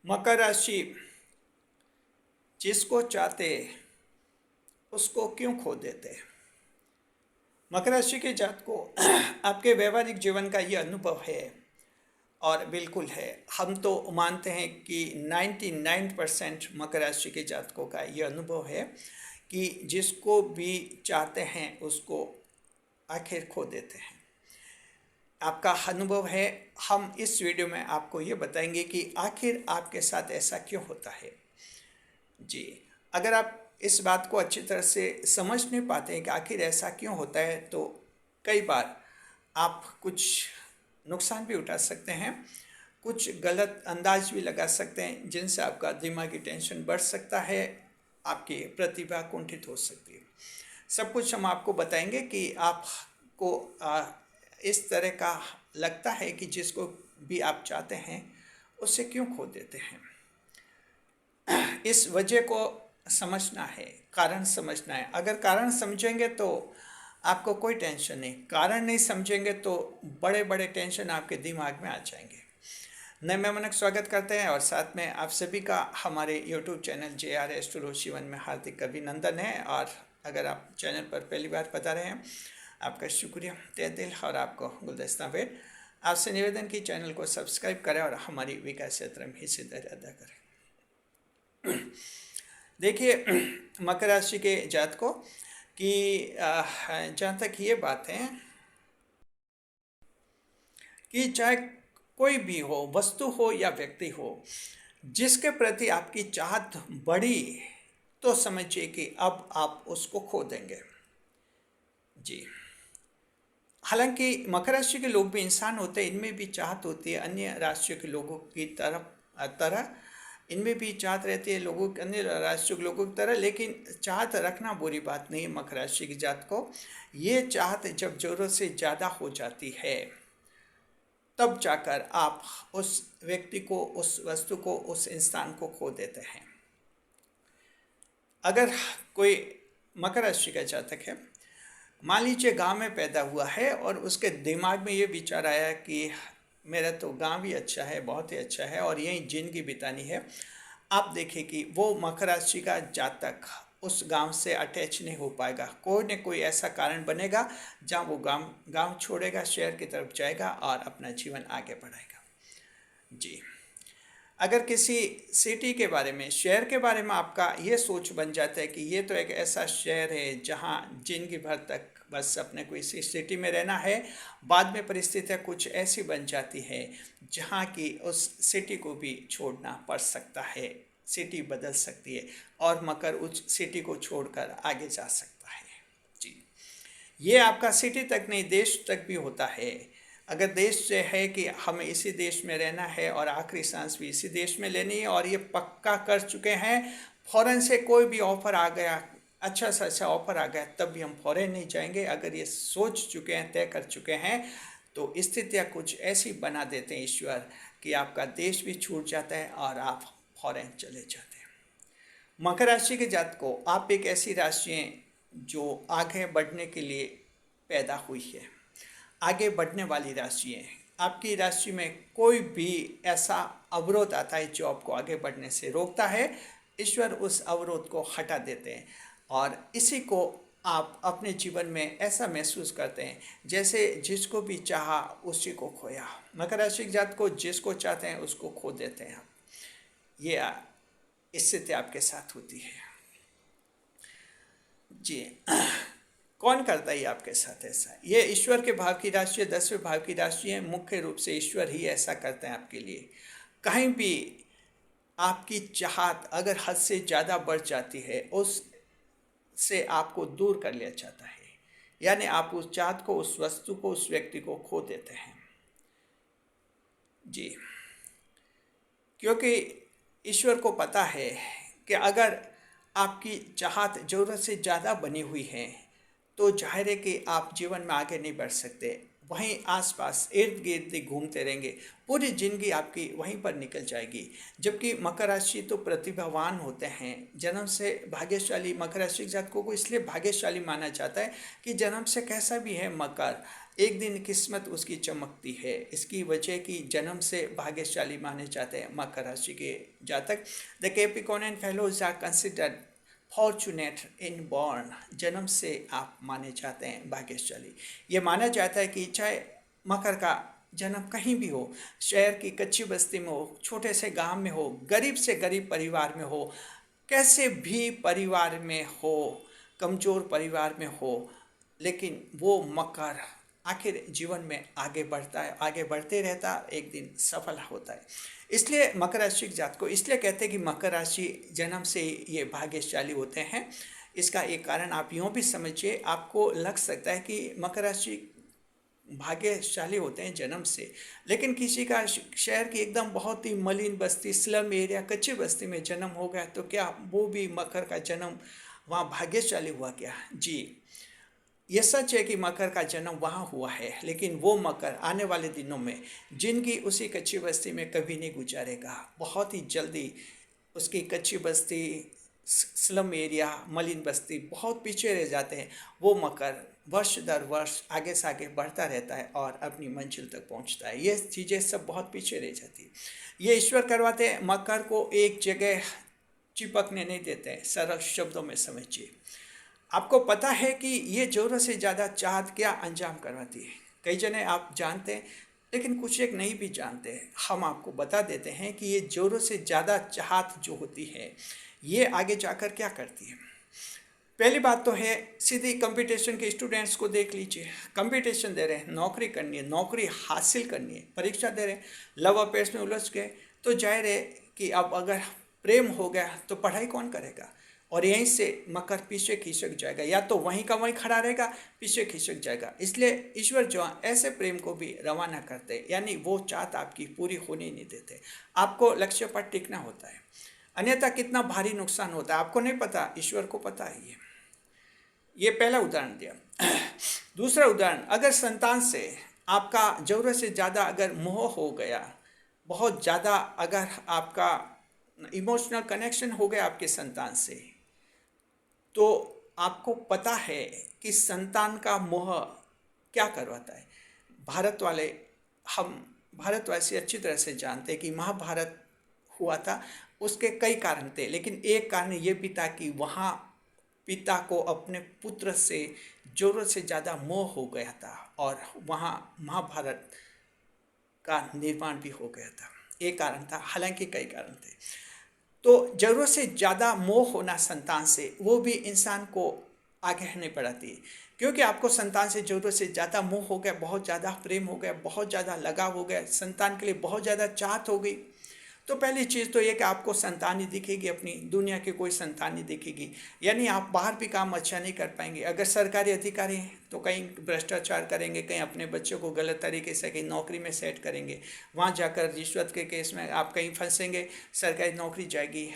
मकर राशि जिसको चाहते उसको क्यों खो देते। मकर राशि के जात को आपके व्यवहारिक जीवन का ये अनुभव है और बिल्कुल है। हम तो मानते हैं कि 99% मकर राशि के जातकों का ये अनुभव है कि जिसको भी चाहते हैं उसको आखिर खो देते हैं। आपका अनुभव है। हम इस वीडियो में आपको ये बताएंगे कि आखिर आपके साथ ऐसा क्यों होता है। जी, अगर आप इस बात को अच्छी तरह से समझ नहीं पाते हैं कि आखिर ऐसा क्यों होता है, तो कई बार आप कुछ नुकसान भी उठा सकते हैं, कुछ गलत अंदाज भी लगा सकते हैं, जिनसे आपका दिमागी टेंशन बढ़ सकता है, आपकी प्रतिभा कुंठित हो सकती है। सब कुछ हम आपको बताएंगे कि आपको इस तरह का लगता है कि जिसको भी आप चाहते हैं उससे क्यों खो देते हैं। इस वजह को समझना है, कारण समझना है। अगर कारण समझेंगे तो आपको कोई टेंशन नहीं, कारण नहीं समझेंगे तो बड़े बड़े टेंशन आपके दिमाग में आ जाएंगे। नए मेहमान का स्वागत करते हैं और साथ में आप सभी का हमारे YouTube channel JR Astro Shivan में हार्दिक अभिनंदन है। और अगर आप चैनल पर पहली बार बता रहे हैं, आपका शुक्रिया तहे दिल और आपको गुलदस्ता भेंट। आपसे निवेदन की चैनल को सब्सक्राइब करें और हमारी विकास यात्रा में हिस्सेदारी अदा करें। देखिए, मकर राशि के जातकों की जहाँ तक ये बात है कि चाहे कोई भी हो, वस्तु हो या व्यक्ति हो, जिसके प्रति आपकी चाहत बढ़ी तो समझिए कि अब आप उसको खो देंगे। जी, हालांकि मकर राशि के लोग भी इंसान होते हैं, इनमें भी चाहत होती है अन्य राशियों के लोगों की तरह इनमें भी चाहत रहती है लोगों अन्य राशियों के लोगों की तरह। लेकिन चाहत रखना बुरी बात नहीं है। मकर राशि की जात को ये चाहत जब ज़रूरत से ज़्यादा हो जाती है तब जाकर आप उस व्यक्ति को, उस वस्तु को, उस इंसान को खो देते हैं। अगर कोई मकर राशि का जातक है, मान लीजिए गांव में पैदा हुआ है और उसके दिमाग में ये विचार आया कि मेरा तो गांव ही अच्छा है, बहुत ही अच्छा है और यहीं जिंदगी बितानी है। आप देखिए कि वो मकर राशि का जातक उस गांव से अटैच नहीं हो पाएगा। कोई न कोई ऐसा कारण बनेगा जहां वो गांव छोड़ेगा, शहर की तरफ जाएगा और अपना जीवन आगे बढ़ाएगा। जी, अगर किसी सिटी के बारे में, शहर के बारे में आपका ये सोच बन जाता है कि ये तो एक ऐसा शहर है जहाँ जिंदगी भर तक बस अपने को इसी सिटी में रहना है, बाद में परिस्थितियाँ कुछ ऐसी बन जाती है जहाँ की उस सिटी को भी छोड़ना पड़ सकता है, सिटी बदल सकती है और मकर उस सिटी को छोड़कर आगे जा सकता है। जी, ये आपका सिटी तक नहीं, देश तक भी होता है। अगर देश से है कि हमें इसी देश में रहना है और आखिरी सांस भी इसी देश में लेनी है और ये पक्का कर चुके हैं, फौरन से कोई भी ऑफ़र आ गया, अच्छा सा अच्छा ऑफ़र आ गया, तब भी हम फौरन नहीं जाएंगे। अगर ये सोच चुके हैं, तय कर चुके हैं, तो स्थितियाँ कुछ ऐसी बना देते हैं ईश्वर कि आपका देश भी छूट जाता है और आप फौरन चले जाते हैं। मकर राशि के जात को आप एक ऐसी राशि हैं जो आगे बढ़ने के लिए पैदा हुई है, आगे बढ़ने वाली राशि है। आपकी राशि में कोई भी ऐसा अवरोध आता है जो आपको आगे बढ़ने से रोकता है, ईश्वर उस अवरोध को हटा देते हैं और इसी को आप अपने जीवन में ऐसा महसूस करते हैं जैसे जिसको भी चाहा उसी को खोया। मकर राशि के जात को जिसको चाहते हैं उसको खो देते हैं आप। ये स्थिति आपके साथ होती है। जी, कौन करता है आपके साथ ऐसा? ये ईश्वर के भाव की राशि है, 10वें भाव की राशि है। मुख्य रूप से ईश्वर ही ऐसा करते हैं आपके लिए। कहीं भी आपकी चाहत अगर हद से ज़्यादा बढ़ जाती है, उस से आपको दूर कर लिया जाता है, यानी आप उस चाहत को, उस वस्तु को, उस व्यक्ति को खो देते हैं। जी, क्योंकि ईश्वर को पता है कि अगर आपकी चाहत ज़रूरत से ज़्यादा बनी हुई है तो जाहिर है कि आप जीवन में आगे नहीं बढ़ सकते, वहीं आसपास इर्द गिर्द घूमते रहेंगे, पूरी जिंदगी आपकी वहीं पर निकल जाएगी। जबकि मकर राशि तो प्रतिभावान होते हैं, जन्म से भाग्यशाली। मकर राशि के जातकों को इसलिए भाग्यशाली माना जाता है कि जन्म से कैसा भी है मकर, एक दिन किस्मत उसकी चमकती है। इसकी वजह कि जन्म से भाग्यशाली माने जाते हैं मकर राशि के जातक। The Capricornian fellows are considered fortunate in born. जन्म से आप माने जाते हैं भाग्यशाली। ये माना जाता है कि चाहे मकर का जन्म कहीं भी हो, शहर की कच्ची बस्ती में हो, छोटे से गांव में हो, गरीब से गरीब परिवार में हो, कैसे भी परिवार में हो, कमज़ोर परिवार में हो, लेकिन वो मकर आखिर जीवन में आगे बढ़ता है, आगे बढ़ते रहता, एक दिन सफल होता है। इसलिए मकर राशि के जात को इसलिए कहते हैं कि मकर राशि जन्म से ये भाग्यशाली होते हैं। इसका एक कारण आप यूँ भी समझिए, आपको लग सकता है कि मकर राशि भाग्यशाली होते हैं जन्म से, लेकिन किसी का शहर की एकदम बहुत ही मलिन बस्ती, स्लम एरिया, कच्ची बस्ती में जन्म हो गया, तो क्या वो भी मकर का जन्म वहाँ भाग्यशाली हुआ क्या? जी, ये सच है कि मकर का जन्म वहाँ हुआ है, लेकिन वो मकर आने वाले दिनों में जिनकी उसी कच्ची बस्ती में कभी नहीं गुजारेगा, बहुत ही जल्दी उसकी कच्ची बस्ती, स्लम एरिया, मलिन बस्ती बहुत पीछे रह जाते हैं। वो मकर वर्ष दर वर्ष आगे से आगे बढ़ता रहता है और अपनी मंजिल तक पहुंचता है। ये चीज़ें सब बहुत पीछे रह जाती है। ये ईश्वर करवाते हैं, मकर को एक जगह चिपकने नहीं देते हैं। सरल शब्दों में समझिए, आपको पता है कि ये ज़रूरत से ज़्यादा चाहत क्या अंजाम करवाती है। कई जने आप जानते हैं, लेकिन कुछ एक नहीं भी जानते हैं। हम आपको बता देते हैं कि ये ज़रूरत से ज़्यादा चाहत जो होती है, ये आगे जाकर क्या करती है। पहली बात तो है, सीधी कंपटीशन के स्टूडेंट्स को देख लीजिए। कंपटीशन दे रहे हैं, नौकरी करनी है, नौकरी हासिल करनी है, परीक्षा दे रहे हैं, लव अफेयर्स में उलझ गए, तो जाहिर है कि अब अगर प्रेम हो गया तो पढ़ाई कौन करेगा, और यहीं से मकर पीछे खिसक जाएगा, या तो वहीं का वहीं खड़ा रहेगा, पीछे खिसक जाएगा। इसलिए ईश्वर जो ऐसे प्रेम को भी रवाना करते, यानी वो चाहत आपकी पूरी होने नहीं देते। आपको लक्ष्य पर टिकना होता है, अन्यथा कितना भारी नुकसान होता है आपको नहीं पता, ईश्वर को पता है। ये पहला उदाहरण दिया। दूसरा उदाहरण, अगर संतान से आपका ज़रूरत से ज़्यादा अगर मोह हो गया, बहुत ज़्यादा अगर आपका इमोशनल कनेक्शन हो गया आपके संतान से, तो आपको पता है कि संतान का मोह क्या करवाता है। हम भारतवासी अच्छी तरह से जानते हैं कि महाभारत हुआ था, उसके कई कारण थे, लेकिन एक कारण ये भी था कि वहाँ पिता को अपने पुत्र से ज़रूरत से ज़्यादा मोह हो गया था, और वहाँ महाभारत का निर्माण भी हो गया था। एक कारण था, हालांकि कई कारण थे। तो ज़रूरत से ज़्यादा मोह होना संतान से, वो भी इंसान को आगे नहीं बढ़ाती है, क्योंकि आपको संतान से ज़रूरत से ज़्यादा मोह हो गया, बहुत ज़्यादा प्रेम हो गया, बहुत ज़्यादा लगाव हो गया, संतान के लिए बहुत ज़्यादा चाहत हो गई। तो पहली चीज़ तो ये कि आपको संतान ही दिखेगी, अपनी दुनिया की कोई संतान ही दिखेगी, यानी आप बाहर भी काम अच्छा नहीं कर पाएंगे। अगर सरकारी अधिकारी हैं तो कहीं भ्रष्टाचार करेंगे, कहीं अपने बच्चों को गलत तरीके से कहीं नौकरी में सेट करेंगे, वहाँ जाकर रिश्वत के केस में आप कहीं फंसेंगे, सरकारी नौकरी जाएगी।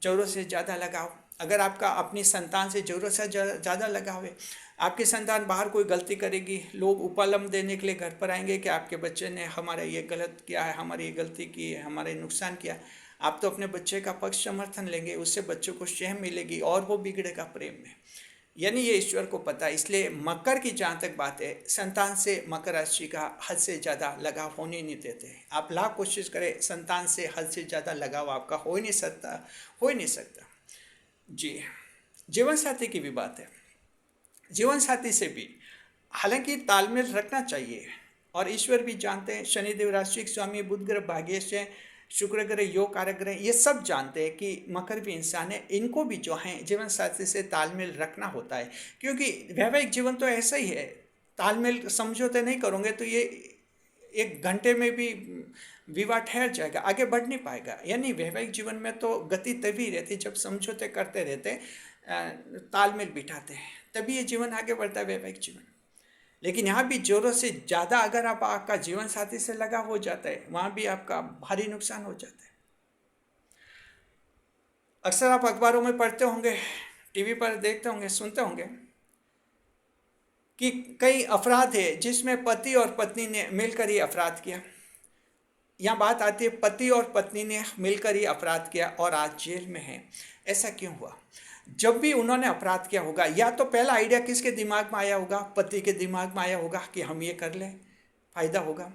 ज़रूरत से ज़्यादा लगाव, अगर आपका अपनी संतान से ज़रूरत से ज़्यादा लगाव है, आपकी संतान बाहर कोई गलती करेगी, लोग उपलम्ब देने के लिए घर पर आएंगे कि आपके बच्चे ने हमारा ये गलत किया है, हमारी ये गलती की है, हमारे नुकसान किया। आप तो अपने बच्चे का पक्ष समर्थन लेंगे, उससे बच्चों को शह मिलेगी और वो बिगड़ेगा प्रेम में। यानी ये ईश्वर को पता है। इसलिए मकर की जहाँ तक बात है, संतान से मकर राशि का हद से ज़्यादा लगाव होने नहीं देते। आप लाख कोशिश करें, संतान से हद से ज़्यादा लगाव आपका हो ही नहीं सकता। जी, जीवन साथी की भी बात है। जीवन साथी से भी हालांकि तालमेल रखना चाहिए, और ईश्वर भी जानते हैं, शनिदेव राशि के स्वामी, बुध ग्रह भाग्येश है, शुक्र ग्रह योग कारक ग्रह, ये सब जानते हैं कि मकर भी इंसान है, इनको भी जो है जीवन साथी से तालमेल रखना होता है। क्योंकि वैवाहिक जीवन तो ऐसा ही है, तालमेल समझौते नहीं करोगे तो ये एक घंटे में भी विवाह ठहर जाएगा, आगे बढ़ नहीं पाएगा। यानी वैवाहिक जीवन में तो गति तभी रहती जब समझौते करते रहते, तालमेल बिठाते हैं, तभी ये जीवन आगे बढ़ता है, वैवाहिक जीवन। लेकिन यहाँ भी ज़रूरत से ज़्यादा अगर आपका जीवन साथी से लगा हो जाता है, वहाँ भी आपका भारी नुकसान हो जाता है। अक्सर आप अखबारों में पढ़ते होंगे, टीवी पर देखते होंगे, सुनते होंगे कि कई अपराध है जिसमें पति और पत्नी ने मिलकर ये अपराध किया। यहाँ बात आती है, पति और पत्नी ने मिलकर ये अपराध किया और आज जेल में है। ऐसा क्यों हुआ? जब भी उन्होंने अपराध किया होगा, या तो पहला आइडिया किसके दिमाग में आया होगा, पति के दिमाग में आया होगा कि हम ये कर लें, फायदा होगा,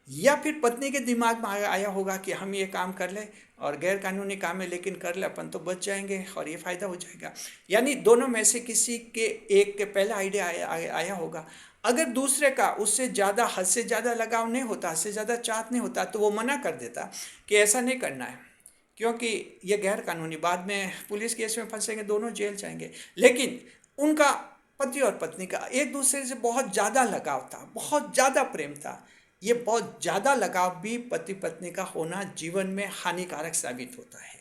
या फिर पत्नी के दिमाग में आया होगा कि हम ये काम कर ले और गैर कानूनी काम है लेकिन कर ले, अपन तो बच जाएंगे और ये फ़ायदा हो जाएगा। यानी दोनों में से किसी के एक के पहला आइडिया आया होगा। अगर दूसरे का उससे ज़्यादा, हद से ज़्यादा लगाव नहीं होता, हद से ज़्यादा चाहत नहीं होता, तो वो मना कर देता कि ऐसा नहीं करना है क्योंकि ये गैर कानूनी, बाद में पुलिस केस में फंसेंगे, दोनों जेल जाएंगे। लेकिन उनका, पति और पत्नी का, एक दूसरे से बहुत ज़्यादा लगाव था, बहुत ज़्यादा प्रेम था। ये बहुत ज़्यादा लगाव भी पति पत्नी का होना जीवन में हानिकारक साबित होता है।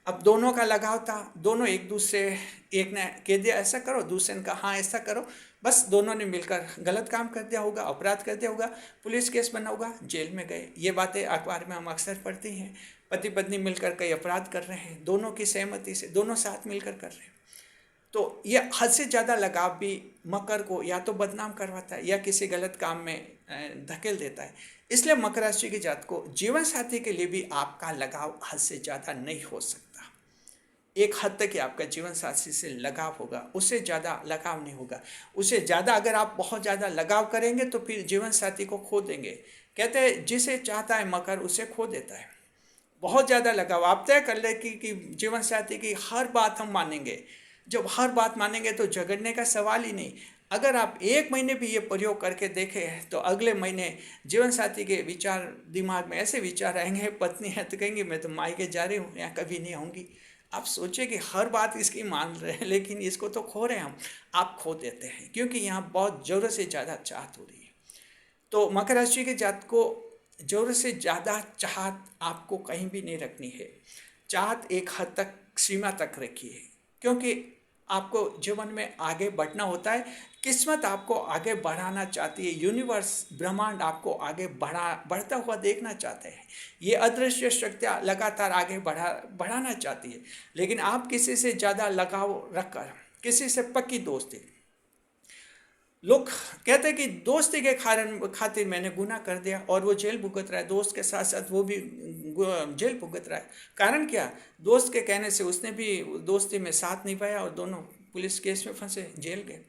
अब दोनों का लगाव था, दोनों एक दूसरे, एक ने कह दिया ऐसा करो, दूसरे ने कहा हाँ ऐसा करो, बस दोनों ने मिलकर गलत काम कर दिया होगा, अपराध कर दिया होगा, पुलिस केस बना होगा, जेल में गए। ये बातें अखबार में हम अक्सर पढ़ते हैं। पति पत्नी मिलकर कई अपराध कर रहे हैं, दोनों की सहमति से, दोनों साथ मिलकर कर रहे हैं। तो ये हद से ज़्यादा लगाव भी मकर को या तो बदनाम करवाता है या किसी गलत काम में धकेल देता है। इसलिए मकर राशि की जात को जीवन साथी के लिए भी आपका लगाव हद से ज़्यादा नहीं हो सकता। एक हद तक ही आपका जीवन साथी से लगाव होगा, उससे ज़्यादा लगाव नहीं होगा। उससे ज़्यादा अगर आप बहुत ज़्यादा लगाव करेंगे तो फिर जीवन साथी को खो देंगे। कहते हैं जिसे चाहता है मकर उसे खो देता है। बहुत ज़्यादा लगाव, आप तय कर ले कि जीवन साथी की हर बात हम मानेंगे। जब हर बात मानेंगे तो झगड़ने का सवाल ही नहीं। अगर आप 1 महीने भी ये प्रयोग करके देखें तो अगले महीने जीवन साथी के विचार, दिमाग में ऐसे विचार आएंगे, पत्नी है तो कहेंगी मैं तो मायके जा रही हूँ, यहाँ कभी नहीं आऊँगी। आप सोचिए कि हर बात इसकी मान रहे हैं लेकिन इसको तो खो रहे हैं हम। आप खो देते हैं क्योंकि यहाँ बहुत ज़रूरत से ज़्यादा चाहत हो रही है। तो मकर राशि के जात को ज़रूरत से ज़्यादा चाहत आपको कहीं भी नहीं रखनी है। चाहत एक हद तक, सीमा तक रखिए, क्योंकि आपको जीवन में आगे बढ़ना होता है। किस्मत आपको आगे बढ़ाना चाहती है, यूनिवर्स, ब्रह्मांड आपको आगे बढ़ता हुआ देखना चाहते हैं। ये अदृश्य शक्तियाँ लगातार आगे बढ़ाना चाहती है। लेकिन आप किसी से ज़्यादा लगाव रखकर, किसी से पक्की दोस्ती, लोग कहते हैं कि दोस्ती के खातिर मैंने गुनाह कर दिया और वो जेल भुगत रहा है, दोस्त के साथ साथ वो भी जेल भुगत रहा है। कारण क्या? दोस्त के कहने से उसने भी दोस्ती में साथ नहीं पाया और दोनों पुलिस केस में फंसे, जेल गए।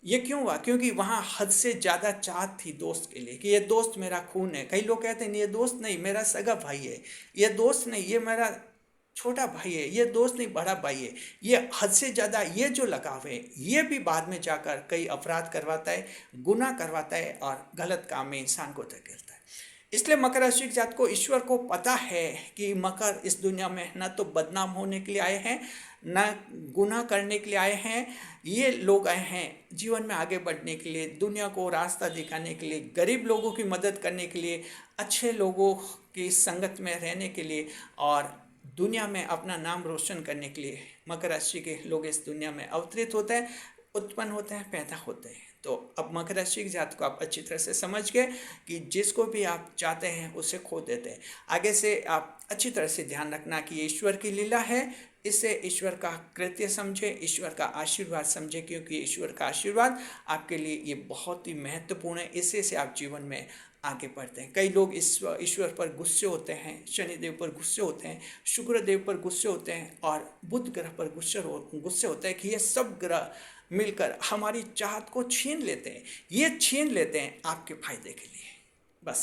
ये क्यों हुआ? क्योंकि वहाँ हद से ज़्यादा चाहत थी दोस्त के लिए कि ये दोस्त मेरा खून है। कई लोग कहते हैं ये दोस्त नहीं, मेरा सगा भाई है। ये दोस्त नहीं, ये मेरा छोटा भाई है। ये दोस्त नहीं, बड़ा भाई है। ये हद से ज़्यादा ये जो लगाव है, ये भी बाद में जाकर कई अपराध करवाता है, गुनाह करवाता है और गलत काम में इंसान को धकेलता है। इसलिए मकर राशि की जात को ईश्वर को पता है कि मकर इस दुनिया में न तो बदनाम होने के लिए आए हैं, न गुनाह करने के लिए आए हैं। ये लोग आए हैं जीवन में आगे बढ़ने के लिए, दुनिया को रास्ता दिखाने के लिए, गरीब लोगों की मदद करने के लिए, अच्छे लोगों की संगत में रहने के लिए और दुनिया में अपना नाम रोशन करने के लिए मकर राशि के लोग इस दुनिया में अवतरित होते हैं, उत्पन्न होते हैं, पैदा होते हैं। तो अब मकर राशि की जात को आप अच्छी तरह से समझ गए कि जिसको भी आप चाहते हैं उसे खो देते हैं। आगे से आप अच्छी तरह से ध्यान रखना कि ये ईश्वर की लीला है। इसे ईश्वर का कृत्य समझे, ईश्वर का आशीर्वाद समझे, क्योंकि ईश्वर का आशीर्वाद आपके लिए ये बहुत ही महत्वपूर्ण है। इसी से आप जीवन में आगे बढ़ते हैं। कई लोग ईश्वर पर गुस्से होते हैं, शनिदेव पर गुस्से होते हैं, शुक्र देव पर गुस्से होते हैं और बुध ग्रह पर गुस्से होते हैं कि ये सब ग्रह मिलकर हमारी चाहत को छीन लेते हैं। ये छीन लेते हैं आपके फायदे के लिए। बस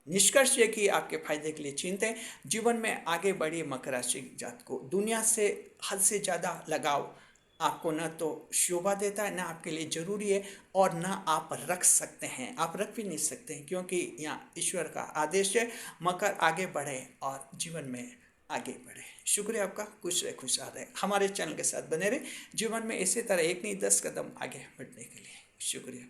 निष्कर्ष ये कि आपके फायदे के लिए छीनते हैं। जीवन में आगे बढ़िए मकर राशि जात को। दुनिया से हद से ज़्यादा लगाव आपको न तो शोभा देता है, न आपके लिए ज़रूरी है और न आप रख सकते हैं। आप रख भी नहीं सकते हैं क्योंकि यहाँ ईश्वर का आदेश है मकर आगे बढ़े और जीवन में आगे बढ़े। शुक्रिया आपका, खुश रहे, खुशहाल रहे, हमारे चैनल के साथ बने रहे, जीवन में इसी तरह एक नहीं 10 कदम आगे बढ़ने के लिए। शुक्रिया।